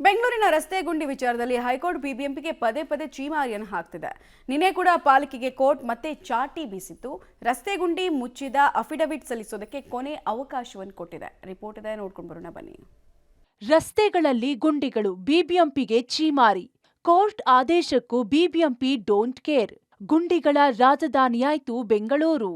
ಬೆಂಗಳೂರಿನ ರಸ್ತೆ ಗುಂಡಿ ವಿಚಾರದಲ್ಲಿ ಹೈಕೋರ್ಟ್ ಬಿಬಿಎಂಪಿಗೆ ಪದೇ ಪದೇ ಚೀಮಾರಿಯನ್ನು ಹಾಕ್ತಿದೆ. ನಿನ್ನೆ ಕೂಡ ಪಾಲಿಕೆಗೆ ಕೋರ್ಟ್ ಮತ್ತೆ ಚಾಟಿ ಬೀಸಿತ್ತು. ರಸ್ತೆ ಗುಂಡಿ ಮುಚ್ಚಿದ ಅಫಿಡವಿಟ್ ಸಲ್ಲಿಸೋದಕ್ಕೆ ಕೊನೆ ಅವಕಾಶವನ್ನು ಕೊಟ್ಟಿದೆ. ರಿಪೋರ್ಟ್ ಇದೆ, ನೋಡ್ಕೊಂಡು ಬರೋಣ ಬನ್ನಿ. ರಸ್ತೆಗಳಲ್ಲಿ ಗುಂಡಿಗಳು, ಬಿಬಿಎಂಪಿಗೆ ಚೀಮಾರಿ. ಕೋರ್ಟ್ ಆದೇಶಕ್ಕೂ ಬಿಬಿಎಂಪಿ ಡೋಂಟ್ ಕೇರ್. ಗುಂಡಿಗಳ ರಾಜಧಾನಿಯಾಯ್ತು ಬೆಂಗಳೂರು.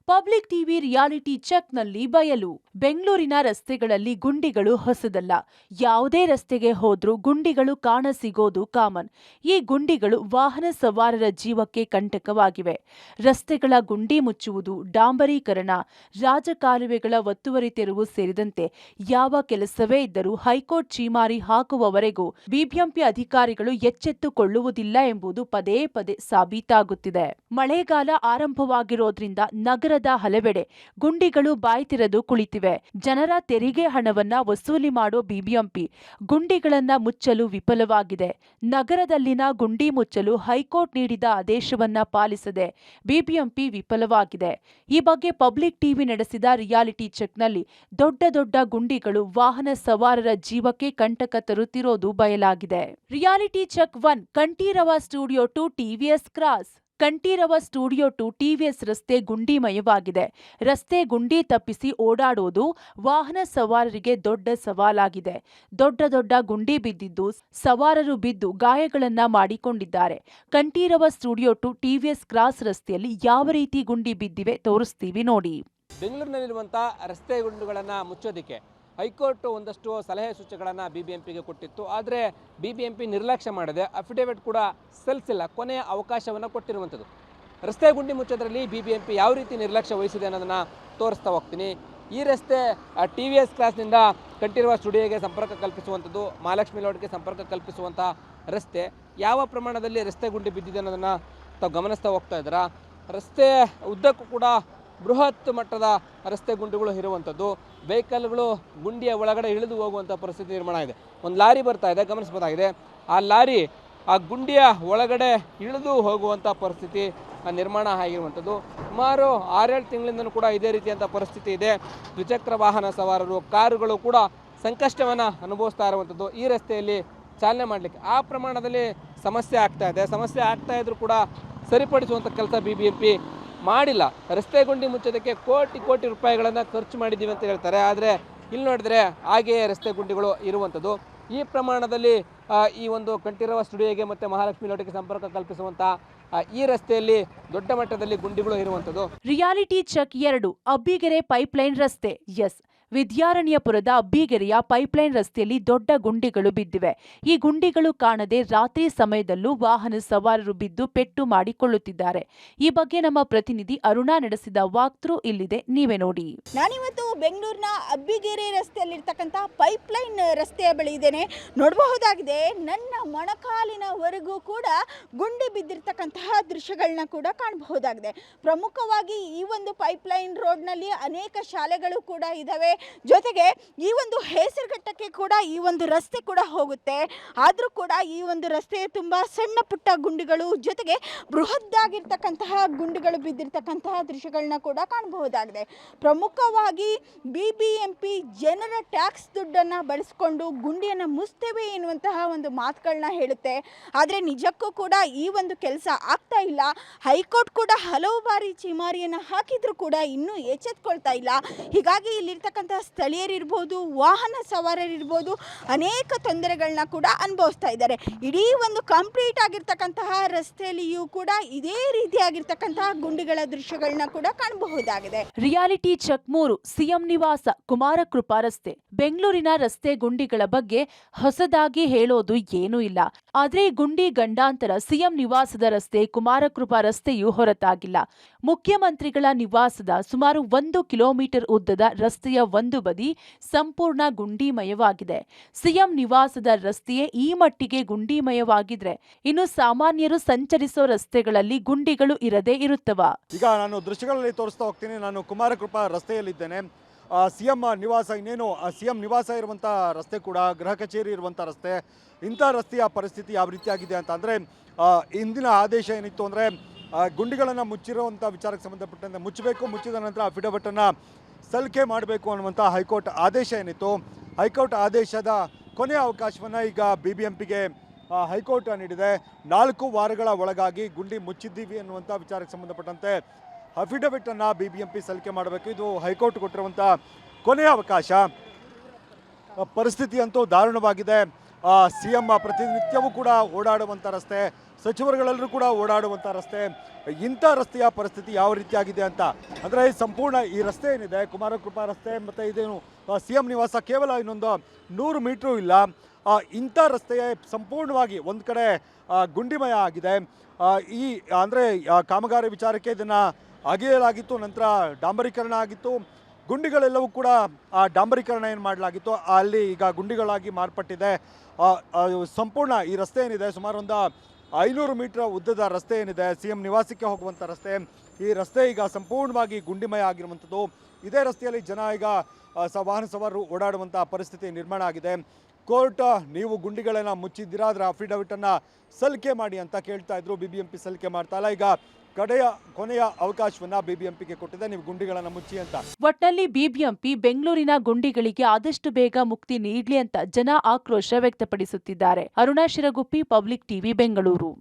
ಪಬ್ಲಿಕ್ ಟಿವಿ ರಿಯಾಲಿಟಿ ಚೆಕ್ನಲ್ಲಿ ಬಯಲು. ಬೆಂಗಳೂರಿನ ರಸ್ತೆಗಳಲ್ಲಿ ಗುಂಡಿಗಳು ಹೊಸದಲ್ಲ. ಯಾವುದೇ ರಸ್ತೆಗೆ ಹೋದ್ರೂ ಗುಂಡಿಗಳು ಕಾಣಸಿಗೋದು ಕಾಮನ್. ಈ ಗುಂಡಿಗಳು ವಾಹನ ಸವಾರರ ಜೀವಕ್ಕೆ ಕಂಟಕವಾಗಿವೆ. ರಸ್ತೆಗಳ ಗುಂಡಿ ಮುಚ್ಚುವುದು, ಡಾಂಬರೀಕರಣ, ರಾಜಕಾಲುವೆಗಳ ಒತ್ತುವರಿ ತೆರವು ಸೇರಿದಂತೆ ಯಾವ ಕೆಲಸವೇ ಇದ್ದರೂ ಹೈಕೋರ್ಟ್ ಚೀಮಾರಿ ಹಾಕುವವರೆಗೂ ಬಿಬಿಎಂಪಿ ಅಧಿಕಾರಿಗಳು ಎಚ್ಚೆತ್ತುಕೊಳ್ಳುವುದಿಲ್ಲ ಎಂಬುದು ಪದೇ ಪದೇ ಸಾಬೀತಾಗುತ್ತಿದೆ. ಮಳೆಗಾಲ ಆರಂಭವಾಗಿರೋದ್ರಿಂದ ನಗರದ ಹಲವೆಡೆ ಗುಂಡಿಗಳು ಬಾಯ್ತಿರದು ಕುಳಿತಿವೆ. ಜನರ ತೆರಿಗೆ ಹಣವನ್ನ ವಸೂಲಿ ಮಾಡೋ ಬಿಬಿಎಂಪಿ ಗುಂಡಿಗಳನ್ನ ಮುಚ್ಚಲು ವಿಫಲವಾಗಿದೆ. ನಗರದಲ್ಲಿನ ಗುಂಡಿ ಮುಚ್ಚಲು ಹೈಕೋರ್ಟ್ ನೀಡಿದ ಆದೇಶವನ್ನ ಪಾಲಿಸದೆ ಬಿಬಿಎಂಪಿ ವಿಫಲವಾಗಿದೆ. ಈ ಬಗ್ಗೆ ಪಬ್ಲಿಕ್ ಟಿವಿ ನಡೆಸಿದ ರಿಯಾಲಿಟಿ ಚೆಕ್ನಲ್ಲಿ ದೊಡ್ಡ ದೊಡ್ಡ ಗುಂಡಿಗಳು ವಾಹನ ಸವಾರರ ಜೀವಕ್ಕೆ ಕಂಟಕ ತರುತ್ತಿರೋದು ಬಯಲಾಗಿದೆ. Reality check 1 Kanteerava studio to TVS cross. Kanteerava studio to TVS ರಸ್ತೆ ಗುಂಡಿಮಯವಾಗಿದೆ. ರಸ್ತೆ ಗುಂಡಿ ತಪ್ಪಿಸಿ ಓಡಾಡೋದು ವಾಹನ ಸವಾರರಿಗೆ ದೊಡ್ಡ ಸವಾಲಾಗಿದೆ. ದೊಡ್ಡ ದೊಡ್ಡ ಗುಂಡಿ ಬಿದ್ದಿದ್ದು ಸವಾರರು ಬಿದ್ದು ಗಾಯಗಳನ್ನ ಮಾಡಿಕೊಂಡಿದ್ದಾರೆ. Kanteerava studio to TVS cross ರಸ್ತೆಯಲ್ಲಿ ಯಾವ ರೀತಿ ಗುಂಡಿ ಬಿದ್ದಿವೆ ತೋರಿಸ್ತೀವಿ ನೋಡಿ. ಬೆಂಗಳೂರಿನಲ್ಲಿರುವಂತಹ ರಸ್ತೆ ಗುಂಡಿಗಳನ್ನು ಮುಚ್ಚೋದಕ್ಕೆ ಹೈಕೋರ್ಟ್ ಒಂದಷ್ಟು ಸಲಹೆ ಸೂಚನೆಗಳನ್ನು ಬಿಬಿಎಂಪಿಗೆ ಕೊಟ್ಟಿತ್ತು. ಆದರೆ ಬಿಬಿಎಂಪಿ ನಿರ್ಲಕ್ಷ್ಯ ಮಾಡದೆ ಅಫಿಡೇವಿಟ್ ಕೂಡ ಸಲ್ಲಿಸಿಲ್ಲ. ಕೊನೆಯ ಅವಕಾಶವನ್ನು ಕೊಟ್ಟಿರುವಂಥದ್ದು. ರಸ್ತೆ ಗುಂಡಿ ಮುಚ್ಚೋದ್ರಲ್ಲಿ ಬಿಬಿಎಂಪಿ ಯಾವ ರೀತಿ ನಿರ್ಲಕ್ಷ್ಯ ವಹಿಸಿದೆ ಅನ್ನೋದನ್ನು ತೋರಿಸ್ತಾ ಹೋಗ್ತೀನಿ. ಈ ರಸ್ತೆ ಟಿವಿಎಸ್ ಕ್ಲಾಸ್ನಿಂದ ಕಂಠೀರವ ಸ್ಟುಡಿಯೋಗೆ ಸಂಪರ್ಕ ಕಲ್ಪಿಸುವಂಥದ್ದು, ಮಹಾಲಕ್ಷ್ಮಿ ಲೇಔಟ್ಗೆ ಸಂಪರ್ಕ ಕಲ್ಪಿಸುವಂಥ ರಸ್ತೆ. ಯಾವ ಪ್ರಮಾಣದಲ್ಲಿ ರಸ್ತೆ ಗುಂಡಿ ಬಿದ್ದಿದೆ ಅನ್ನೋದನ್ನು ತಾವು ಗಮನಿಸ್ತಾ ಹೋಗ್ತಾ ಇದ್ದೀರಾ. ರಸ್ತೆ ಉದ್ದಕ್ಕೂ ಕೂಡ ಬೃಹತ್ ಮಟ್ಟದ ರಸ್ತೆ ಗುಂಡಿಗಳು ಇರುವಂಥದ್ದು. ವೆಹಿಕಲ್ಗಳು ಗುಂಡಿಯ ಒಳಗಡೆ ಇಳಿದು ಹೋಗುವಂಥ ಪರಿಸ್ಥಿತಿ ನಿರ್ಮಾಣ ಆಗಿದೆ. ಒಂದು ಲಾರಿ ಬರ್ತಾ ಇದೆ, ಗಮನಿಸಬಹುದಾಗಿದೆ. ಆ ಲಾರಿ ಆ ಗುಂಡಿಯ ಒಳಗಡೆ ಇಳಿದು ಹೋಗುವಂಥ ಪರಿಸ್ಥಿತಿ ನಿರ್ಮಾಣ ಆಗಿರುವಂಥದ್ದು. ಸುಮಾರು 6-7 ತಿಂಗಳಿಂದಲೂ ಕೂಡ ಇದೇ ರೀತಿಯಂಥ ಪರಿಸ್ಥಿತಿ ಇದೆ. ದ್ವಿಚಕ್ರ ವಾಹನ ಸವಾರರು, ಕಾರುಗಳು ಕೂಡ ಸಂಕಷ್ಟವನ್ನು ಅನುಭವಿಸ್ತಾ ಇರುವಂಥದ್ದು. ಈ ರಸ್ತೆಯಲ್ಲಿ ಚಾಲನೆ ಮಾಡಲಿಕ್ಕೆ ಆ ಪ್ರಮಾಣದಲ್ಲಿ ಸಮಸ್ಯೆ ಆಗ್ತಾ ಇದ್ರೂ ಕೂಡ ಸರಿಪಡಿಸುವಂಥ ಕೆಲಸ ಬಿಬಿಎಂಪಿ ಮಾಡಿಲ್ಲ. ರಸ್ತೆ ಗುಂಡಿ ಮುಚ್ಚೋದಕ್ಕೆ ಕೋಟಿ ರೂಪಾಯಿಗಳನ್ನು ಖರ್ಚು ಮಾಡಿದ್ದೀವಿ ಅಂತ ಹೇಳ್ತಾರೆ. ಆದರೆ ಇಲ್ಲಿ ನೋಡಿದ್ರೆ ಹಾಗೆಯೇ ರಸ್ತೆ ಗುಂಡಿಗಳು ಇರುವಂಥದ್ದು. ಈ ಪ್ರಮಾಣದಲ್ಲಿ ಈ ಒಂದು ಕಂಠೀರವ ಸ್ಟುಡಿಯೋಗೆ ಮತ್ತು ಮಹಾಲಕ್ಷ್ಮಿ ಲೇಔಟ್ಗೆ ಸಂಪರ್ಕ ಕಲ್ಪಿಸುವಂಥ ಈ ರಸ್ತೆಯಲ್ಲಿ ದೊಡ್ಡ ಮಟ್ಟದಲ್ಲಿ ಗುಂಡಿಗಳು ಇರುವಂಥದ್ದು. ರಿಯಾಲಿಟಿ ಚೆಕ್ 2 ಅಬ್ಬಿಗೆರೆ ಪೈಪ್ಲೈನ್ ರಸ್ತೆ. ಎಸ್, ವಿದ್ಯಾರಣ್ಯಪುರದ ಅಬ್ಬಿಗೆರೆಯ ಪೈಪ್ಲೈನ್ ರಸ್ತೆಯಲ್ಲಿ ದೊಡ್ಡ ಗುಂಡಿಗಳು ಬಿದ್ದಿವೆ. ಈ ಗುಂಡಿಗಳು ಕಾಣದೆ ರಾತ್ರಿ ಸಮಯದಲ್ಲೂ ವಾಹನ ಸವಾರರು ಬಿದ್ದು ಪೆಟ್ಟು ಮಾಡಿಕೊಳ್ಳುತ್ತಿದ್ದಾರೆ. ಈ ಬಗ್ಗೆ ನಮ್ಮ ಪ್ರತಿನಿಧಿ ಅರುಣಾ ನಡೆಸಿದ ವಾಕ್ಥ್ರೂ ಇಲ್ಲಿದೆ, ನೀವೇ ನೋಡಿ. ನಾನಿವತ್ತು ಬೆಂಗಳೂರಿನ ಅಬ್ಬಿಗೆರೆ ರಸ್ತೆಯಲ್ಲಿರ್ತಕ್ಕಂಥ ಪೈಪ್ಲೈನ್ ರಸ್ತೆಯ ಬಳಿ ಇದ್ದೇನೆ. ನೋಡಬಹುದಾಗಿದೆ, ನನ್ನ ಮೊಣಕಾಲಿನವರೆಗೂ ಕೂಡ ಗುಂಡಿ ಬಿದ್ದಿರ್ತಕ್ಕಂತಹ ದೃಶ್ಯಗಳನ್ನ ಕೂಡ ಕಾಣಬಹುದಾಗಿದೆ. ಪ್ರಮುಖವಾಗಿ ಈ ಒಂದು ಪೈಪ್ಲೈನ್ ರೋಡ್ನಲ್ಲಿ ಅನೇಕ ಶಾಲೆಗಳು ಕೂಡ ಇದ್ದಾವೆ. ಜೊತೆಗೆ ಈ ಒಂದು ಹೇಸರಘಟ್ಟಕ್ಕೆ ಕೂಡ ಈ ಒಂದು ರಸ್ತೆ ಕೂಡ ಹೋಗುತ್ತೆ. ಆದರೂ ಕೂಡ ಈ ಒಂದು ರಸ್ತೆ ತುಂಬ ಸಣ್ಣ ಪುಟ್ಟ ಗುಂಡಿಗಳು ಜೊತೆಗೆ ಬೃಹದ್ದಾಗಿರ್ತಕ್ಕಂತಹ ಗುಂಡಿಗಳು ಬಿದ್ದಿರ್ತಕ್ಕಂತಹ ದೃಶ್ಯಗಳನ್ನ ಕೂಡ ಕಾಣಬಹುದಾಗಿದೆ. ಪ್ರಮುಖವಾಗಿ ಬಿಬಿಎಂಪಿ ಜನರ ಟ್ಯಾಕ್ಸ್ ದುಡ್ಡನ್ನು ಬಳಸಿಕೊಂಡು ಗುಂಡಿಯನ್ನು ಮುಚ್ತೇವೆ ಎನ್ನುವಂತಹ ಒಂದು ಮಾತುಗಳನ್ನ ಹೇಳುತ್ತೆ. ಆದರೆ ನಿಜಕ್ಕೂ ಕೂಡ ಈ ಒಂದು ಕೆಲಸ ಆಗ್ತಾ ಇಲ್ಲ. ಹೈಕೋರ್ಟ್ ಕೂಡ ಹಲವು ಬಾರಿ ಚೀಮಾರಿಯನ್ನು ಹಾಕಿದ್ರು ಕೂಡ ಇನ್ನೂ ಎಚ್ಚೆತ್ಕೊಳ್ತಾ ಇಲ್ಲ. ಹೀಗಾಗಿ ಇಲ್ಲಿರ್ತಕ್ಕಂಥ ಸ್ಥಳೀಯರಿರ್ಬೋದು, ವಾಹನ ಸವಾರರಿರ್ಬೋದು, ಅನೇಕ ತೊಂದರೆಗಳನ್ನ ಕೂಡ ಅನುಭವಿಸ್ತಾ ಇದ್ದಾರೆ. ಇಡೀ ಒಂದು ಕಂಪ್ಲೀಟ್ ಆಗಿರ್ತಕ್ಕಂತಹ ರಸ್ತೆಯಲ್ಲಿಯೂ ಕೂಡ ಇದೇ ರೀತಿಯಾಗಿರ್ತಕ್ಕಂತಹ ಗುಂಡಿಗಳ ದೃಶ್ಯಗಳನ್ನ ಕೂಡ ಕಾಣಬಹುದಾಗಿದೆ. ರಿಯಾಲಿಟಿ ಚೆಕ್ 3 ಸಿಎಂ ನಿವಾಸ ಕುಮಾರಕೃಪಾ ರಸ್ತೆ. ಬೆಂಗಳೂರಿನ ರಸ್ತೆ ಗುಂಡಿಗಳ ಬಗ್ಗೆ ಹೊಸದಾಗಿ ಹೇಳೋದು ಏನೂ ಇಲ್ಲ. ಆದ್ರೆ ಈ ಗುಂಡಿ ಗಂಡಾಂತರ ಸಿಎಂ ನಿವಾಸದ ರಸ್ತೆ ಕುಮಾರಕೃಪಾ ರಸ್ತೆಯೂ ಹೊರತಾಗಿಲ್ಲ. ಮುಖ್ಯಮಂತ್ರಿಗಳ ನಿವಾಸದ ಸುಮಾರು 1 ಕಿಲೋಮೀಟರ್ ಉದ್ದದ ರಸ್ತೆಯ ಒಂದು ಬದಿ ಸಂಪೂರ್ಣ ಗುಂಡಿಮಯವಾಗಿದೆ. ಸಿಎಂ ನಿವಾಸದ ರಸ್ತೆಯೇ ಈ ಮಟ್ಟಿಗೆ ಗುಂಡಿಮಯವಾಗಿದ್ರೆ ಇನ್ನು ಸಾಮಾನ್ಯರು ಸಂಚರಿಸೋ ರಸ್ತೆಗಳಲ್ಲಿ ಗುಂಡಿಗಳು ಇರದೇ ಇರುತ್ತವ? ಈಗ ನಾನು ದೃಶ್ಯಗಳಲ್ಲಿ ತೋರಿಸ್ತಾ ಹೋಗ್ತೀನಿ. ನಾನು ಕುಮಾರಕೃಪಾ ರಸ್ತೆಯಲ್ಲಿದ್ದೇನೆ. ಸಿಎಂ ನಿವಾಸ, ಇನ್ನೇನು ಸಿಎಂ ನಿವಾಸ ಇರುವಂಥ ರಸ್ತೆ ಕೂಡ ಗೃಹ ಕಚೇರಿ ಇರುವಂಥ ರಸ್ತೆ. ಇಂಥ ರಸ್ತೆಯ ಪರಿಸ್ಥಿತಿ ಯಾವ ರೀತಿಯಾಗಿದೆ ಅಂತ ಅಂದರೆ, ಇಂದಿನ ಆದೇಶ ಏನಿತ್ತು ಅಂದರೆ ಗುಂಡಿಗಳನ್ನು ಮುಚ್ಚಿರುವಂಥ ವಿಚಾರಕ್ಕೆ ಸಂಬಂಧಪಟ್ಟಂತೆ ಮುಚ್ಚಬೇಕು, ಮುಚ್ಚಿದ ನಂತರ ಅಫಿಡವಿಟನ್ನು ಸಲ್ಲಿಕೆ ಮಾಡಬೇಕು ಅನ್ನುವಂಥ ಹೈಕೋರ್ಟ್ ಆದೇಶ ಏನಿತ್ತು, ಹೈಕೋರ್ಟ್ ಆದೇಶದ ಕೊನೆಯ ಅವಕಾಶವನ್ನು ಈಗ BBMPಗೆ ಹೈಕೋರ್ಟ್ ನೀಡಿದೆ. 4 ವಾರಗಳ ಒಳಗಾಗಿ ಗುಂಡಿ ಮುಚ್ಚಿದ್ದೀವಿ ಅನ್ನುವಂಥ ವಿಚಾರಕ್ಕೆ ಸಂಬಂಧಪಟ್ಟಂತೆ ಅಫಿಡವಿಟನ್ನು BBMP ಸಲ್ಲಿಕೆ ಮಾಡಬೇಕು. ಇದು ಹೈಕೋರ್ಟ್ ಕೊಟ್ಟಿರುವಂಥ ಕೊನೆಯ ಅವಕಾಶ. ಪರಿಸ್ಥಿತಿ ಅಂತೂ ದಾರುಣವಾಗಿದೆ. CM ಪ್ರತಿನಿತ್ಯವೂ ಕೂಡ ಓಡಾಡುವಂಥ ರಸ್ತೆ, ಸಚಿವರುಗಳೆಲ್ಲರೂ ಕೂಡ ಓಡಾಡುವಂಥ ರಸ್ತೆ, ಇಂಥ ರಸ್ತೆಯ ಪರಿಸ್ಥಿತಿ ಯಾವ ರೀತಿಯಾಗಿದೆ ಅಂತ ಅಂದರೆ ಸಂಪೂರ್ಣ ಈ ರಸ್ತೆ ಏನಿದೆ ಕುಮಾರಕೃಪಾ ರಸ್ತೆ ಮತ್ತು ಇದೇನು CM ನಿವಾಸ ಕೇವಲ ಇನ್ನೊಂದು 100 ಮೀಟ್ರೂ ಇಲ್ಲ. ಇಂಥ ರಸ್ತೆಯೇ ಸಂಪೂರ್ಣವಾಗಿ ಒಂದು ಕಡೆ ಗುಂಡಿಮಯ ಆಗಿದೆ. ಈ ಅಂದರೆ ಕಾಮಗಾರಿ ವಿಚಾರಕ್ಕೆ ಇದನ್ನು ಅಗೆಯಲಾಗಿತ್ತು, ನಂತರ ಡಾಂಬರೀಕರಣ ಆಗಿತ್ತು. ಗುಂಡಿಗಳೆಲ್ಲವೂ ಕೂಡ ಡಾಂಬರೀಕರಣ ಏನು ಮಾಡಲಾಗಿತ್ತು ಅಲ್ಲಿ ಈಗ ಗುಂಡಿಗಳಾಗಿ ಮಾರ್ಪಟ್ಟಿದೆ. ಸಂಪೂರ್ಣ ಈ ರಸ್ತೆ ಏನಿದೆ ಸುಮಾರು ಒಂದು 500 ಮೀಟರ್ ಉದ್ದದ ರಸ್ತೆ ಏನಿದೆ CM ನಿವಾಸಕ್ಕೆ ಹೋಗುವಂಥ ರಸ್ತೆ, ಈ ರಸ್ತೆ ಈಗ ಸಂಪೂರ್ಣವಾಗಿ ಗುಂಡಿಮಯ ಆಗಿರುವಂಥದ್ದು. ಇದೇ ರಸ್ತೆಯಲ್ಲಿ ಜನ ಈಗ ವಾಹನ ಸವಾರರು ಓಡಾಡುವಂಥ ಪರಿಸ್ಥಿತಿ ನಿರ್ಮಾಣ ಆಗಿದೆ. ಕೋರ್ಟ್ ನೀವು ಗುಂಡಿಗಳನ್ನು ಮುಚ್ಚಿದ್ದೀರಾ, ಅದರ ಅಫಿಡವಿಟನ್ನು ಸಲ್ಲಿಕೆ ಮಾಡಿ ಅಂತ ಕೇಳ್ತಾ ಇದ್ರು. BBMP ಸಲ್ಲಿಕೆ ಮಾಡ್ತಾ ಇಲ್ಲ. ಈಗ ಕೊನೆಯ ಅವಕಾಶವನ್ನ BBMPಗೆ ಕೊಟ್ಟಿದೆ, ನೀವು ಗುಂಡಿಗಳನ್ನು ಮುಚ್ಚಿ ಅಂತ. ಒಟ್ನಲ್ಲಿ BBMP ಬೆಂಗಳೂರಿನ ಗುಂಡಿಗಳಿಗೆ ಆದಷ್ಟು ಬೇಗ ಮುಕ್ತಿ ನೀಡ್ಲಿ ಅಂತ ಜನ ಆಕ್ರೋಶ ವ್ಯಕ್ತಪಡಿಸುತ್ತಿದ್ದಾರೆ. Aruna Shiraguppi, public TV, Bengaluru.